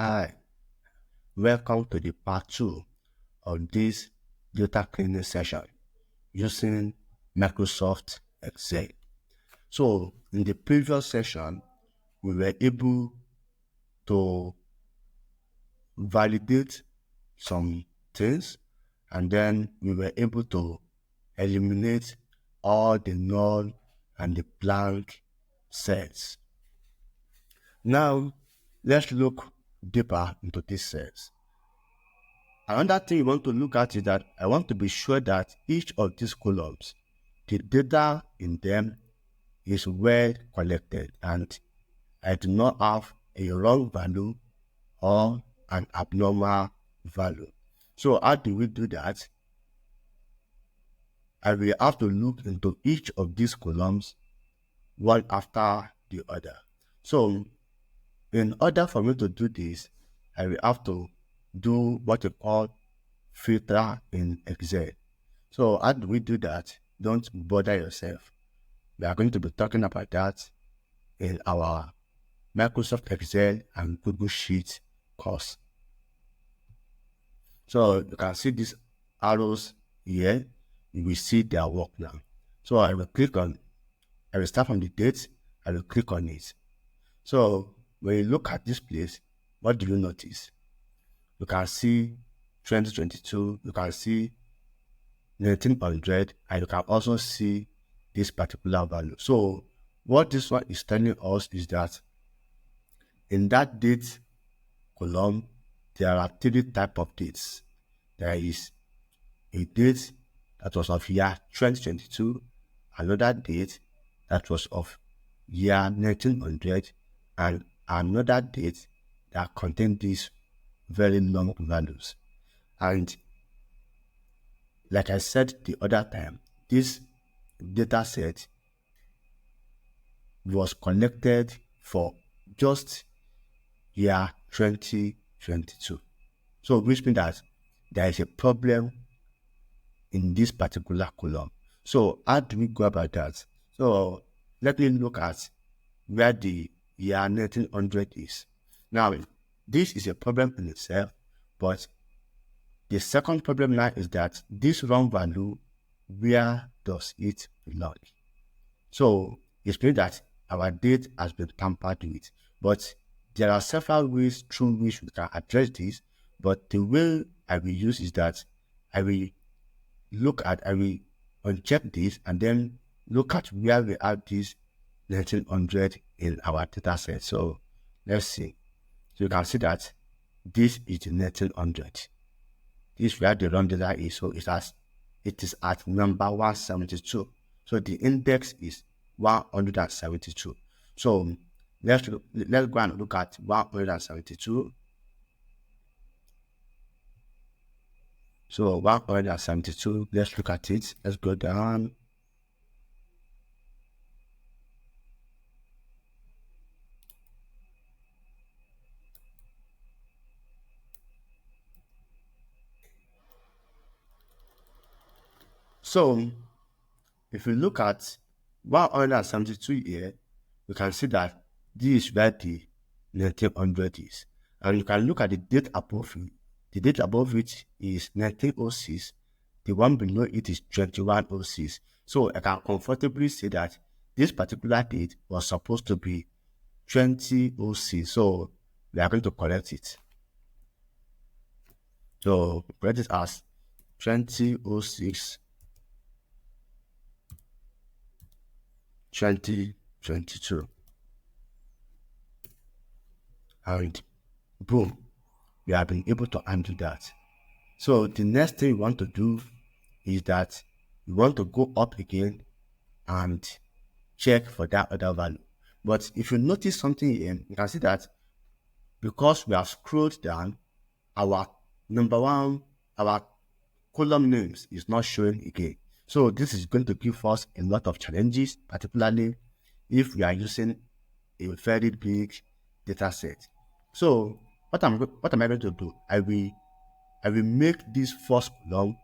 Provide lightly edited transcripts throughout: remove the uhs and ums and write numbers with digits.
Hi, welcome to the part 2 of this data cleaning session using Microsoft Excel. So in the previous session, we were able to validate some things, and then we were able to eliminate all the null and the blank cells. Now, let's look deeper into these cells. Another thing you want to look at is that I want to be sure that each of these columns, the data in them is well collected and I do not have a wrong value or an abnormal value. So how do we do that? I will have to look into each of these columns one after the other. So in order for me to do this, I will have to do what we call filter in Excel. So how do we do that? Don't bother yourself. We are going to be talking about that in our Microsoft Excel and Google Sheets course. So you can see these arrows here. You will see their work now. So I will start from the date. I will click on it. So when you look at this place, what do you notice? You can see 2022, you can see 1900, and you can also see this particular value. So what this one is telling us is that in that date column, there are three types of dates. There is a date that was of year 2022, another date that was of year 1900, and another date that contained these very long values. And like I said the other time, this data set was collected for just year 2022. So which means that there is a problem in this particular column. So how do we go about that? So let me look at where the year 1900 is. Now, this is a problem in itself, but the second problem now is that this wrong value, where does it belong? So it means that our date has been tampered with. But there are several ways through which we can address this. But the way I will use is that I will uncheck this and then look at where we have this 1900 in our data set. So let's see. So you can see that this is the 1900. This is where the wrong data is. So it is at number 172. So the index is 172. So let's go and look at 172. So 172, let's look at it. Let's go down. So if you look at 172 here, you can see that this is where the 1900 is. And you can look at the date above it. The date above it is 1906. The one below it is 2106. So I can comfortably say that this particular date was supposed to be 2006. So we are going to correct it. So correct it as 2006 2022. And boom, we have been able to undo that. So the next thing we want to do is that we want to go up again and check for that other value. But if you notice something here, you can see that because we have scrolled down, our our column names is not showing again. So this is going to give us a lot of challenges, particularly if we are using a very big data set. So what am I going to do? I will make this first column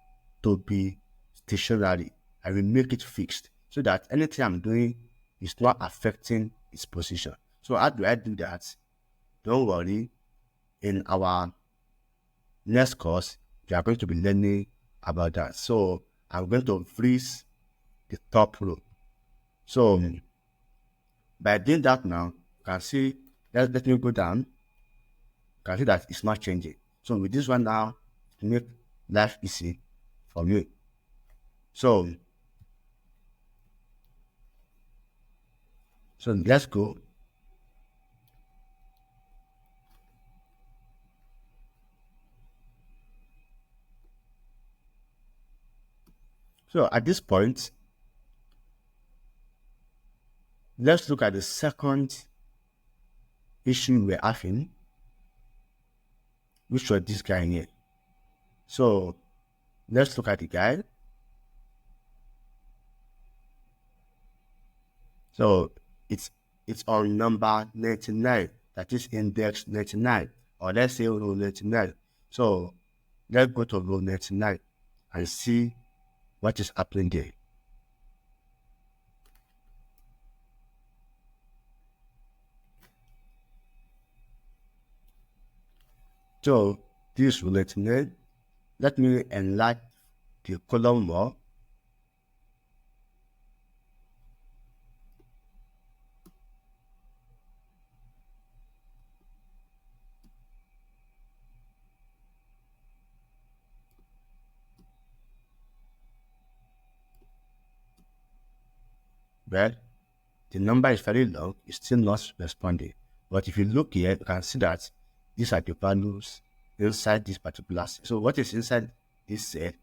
to be stationary. I will make it fixed so that anything I'm doing is not affecting its position. So how do I do that? Don't worry. in our next course, we are going to be learning about that. So I'm going to freeze the top row. So by doing that now, you can see, let me go down. You can see that it's not changing. So with this one now, to make life easy for me. So let's go. So at this point, let's look at the second issue we're having, which was this guy here. So let's look at the guy. So it's on number 99, that is index 99, or let's say row 99. So let's go to row 99 and see what is happening there. So this row 99, let me enlarge the column more. Well, the number is very long, it's still not responding. But if you look here, you can see that these are the values inside this particular set. So what is inside this set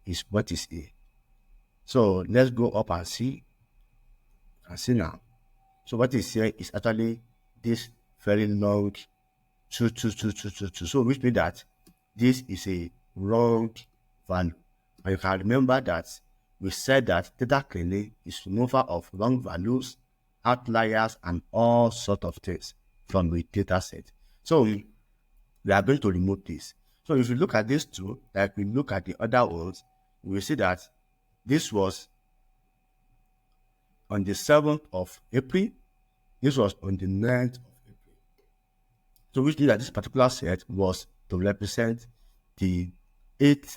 is what is here. So let's go up and see. You can see now. So what is here is actually this very long 22222. So which means that this is a wrong value. And you can remember that we said that data cleaning is removal of wrong values, outliers, and all sort of things from the data set. So we are going to remove this. So if you look at these two, like we look at the other ones, we will see that this was on the 7th of April. This was on the 9th of April. So which means that this particular set was to represent the 8th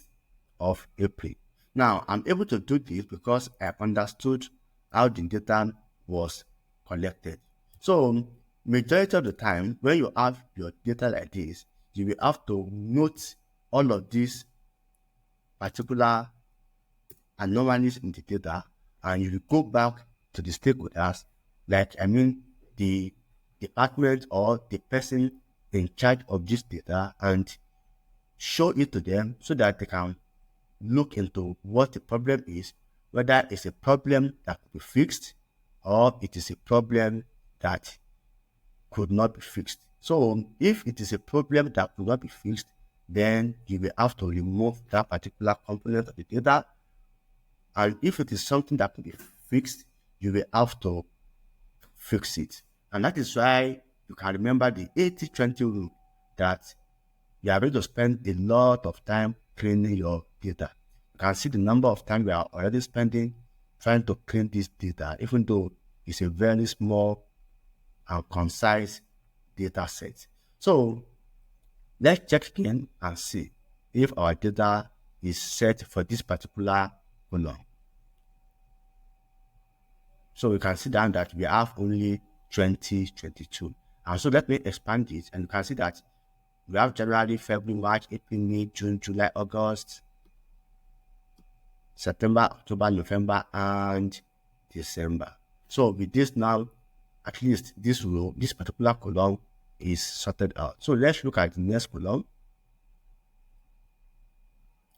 of April. Now, I'm able to do this because I understood how the data was collected. So, majority of the time, when you have your data like this, you will have to note all of these particular anomalies in the data, and you will go back to the stakeholders, like the department or the person in charge of this data, and show it to them so that they can look into what the problem is, whether it's a problem that could be fixed or it is a problem that could not be fixed. So if it is a problem that could not be fixed, then you will have to remove that particular component of the data. And if it is something that can be fixed, you will have to fix it. And that is why you can remember the 80-20 rule, that you are going to spend a lot of time cleaning your data. You can see the number of time we are already spending trying to clean this data, even though it's a very small and concise data set. So let's check again and see if our data is set for this particular column. So we can see down that we have only 2022. And so let me expand it, and you can see that we have January, February, March, April, May, June, July, August, September, October, November, and December. So with this now, at least this row, this particular column is sorted out. So let's look at the next column.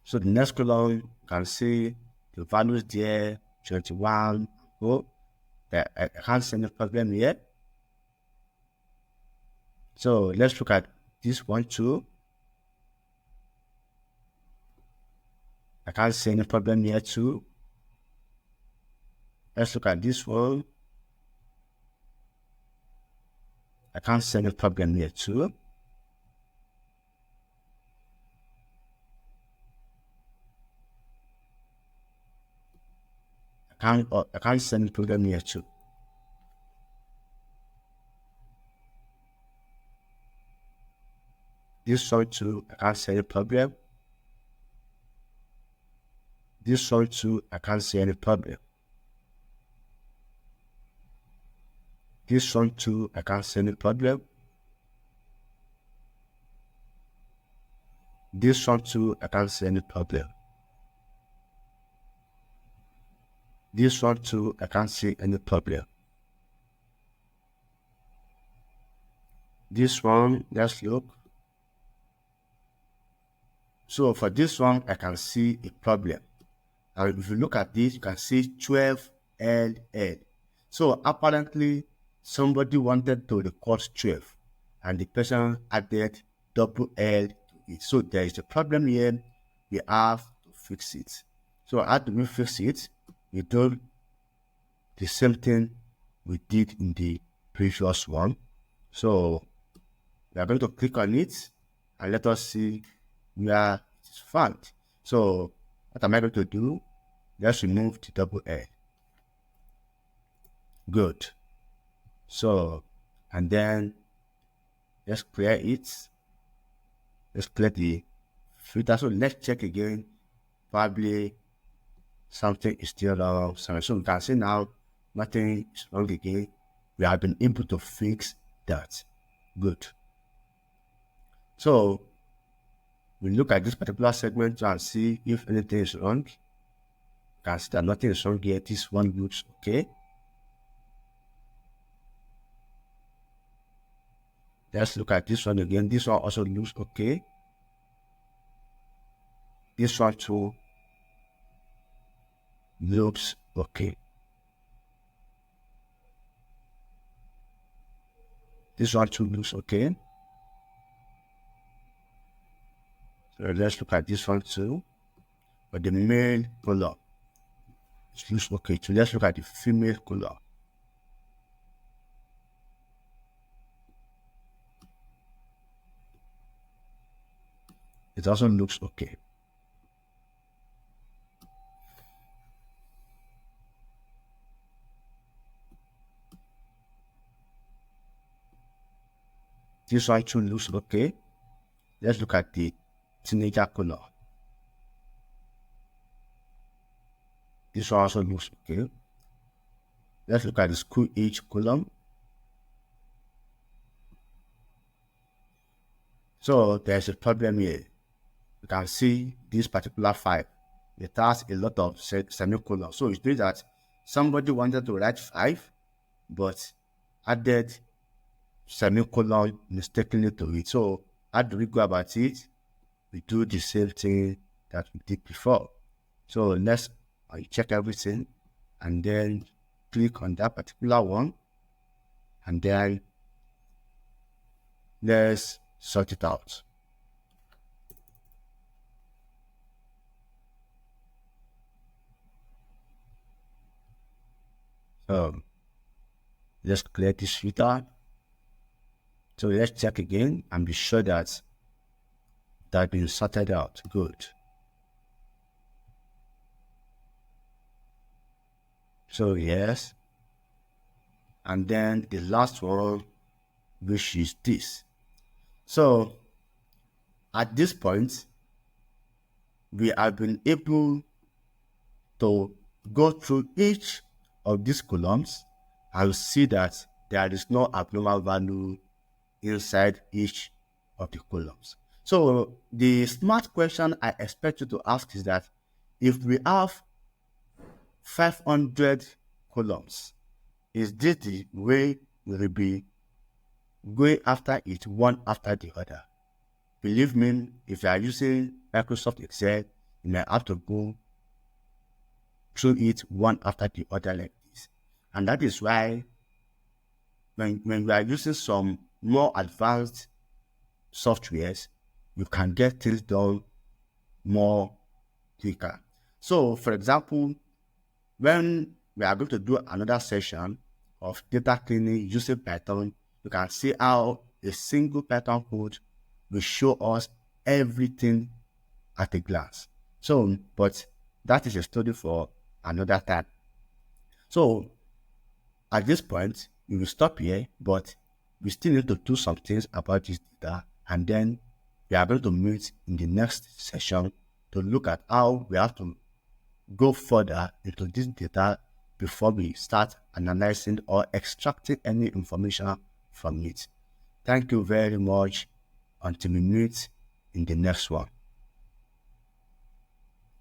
So the next column, you can see the values there, 21. Oh, I can't see any problem here. So let's look at this one too. I can't see any problem here too. Let's look at this one. I can't see any problem here too. I can't see any problem here too. This one too, I can't see any problem. This one too, I can't see any problem. This one too, I can't see any problem. This one too, I can't see any problem. This one too, I can't see any problem. This one, let's look. So for this one, I can see a problem. And if you look at this, you can see 12LL. So apparently, somebody wanted to record 12, and the person added double L to it. So there is a problem here. We have to fix it. So how do we fix it? We do the same thing we did in the previous one. So we are going to click on it and let us see where it is found. So what am I going to do? Let's remove the double L. Good. So, and then let's clear it. Let's clear the filter. So let's check again. Probably something is still wrong. So we can see now nothing is wrong again. We have been able to fix that. Good. So we look at this particular segment and see if anything is wrong. You can see that nothing is wrong here. This one looks okay. Let's look at this one again. This one also looks okay. This one too looks okay. This one too looks okay. So let's look at this one too. But the male color, it looks okay. So let's look at the female color. It also looks okay. This one too looks okay. Let's look at the teenager color. This one also looks okay. Let's look at the school age column. So there's a problem here. You can see this particular file. It has a lot of semicolons. So it means that somebody wanted to write 5, but added semicolon mistakenly to it. So how do we go about it? We do the same thing that we did before. So let's check everything and then click on that particular one, and then let's sort it out. So let's clear this filter. So let's check again and be sure that that's been sorted out. Good. So yes. And then the last one, which is this. So at this point, we have been able to go through each of these columns and see that there is no abnormal value inside each of the columns. So the smart question I expect you to ask is that if we have 500 columns, is this the way we will be going after it one after the other? Believe me, if you are using Microsoft Excel, you may have to go through it one after the other like this. And that is why when we are using some more advanced softwares, you can get things done more quicker. So for example, when we are going to do another session of data cleaning using Python, you can see how a single Python code will show us everything at a glance. So, but that is a story for another time. So at this point, we will stop here, but we still need to do some things about this data, and then We are going to meet in the next session to look at how we have to go further into this data before we start analyzing or extracting any information from it. Thank you very much. Until we meet in the next one.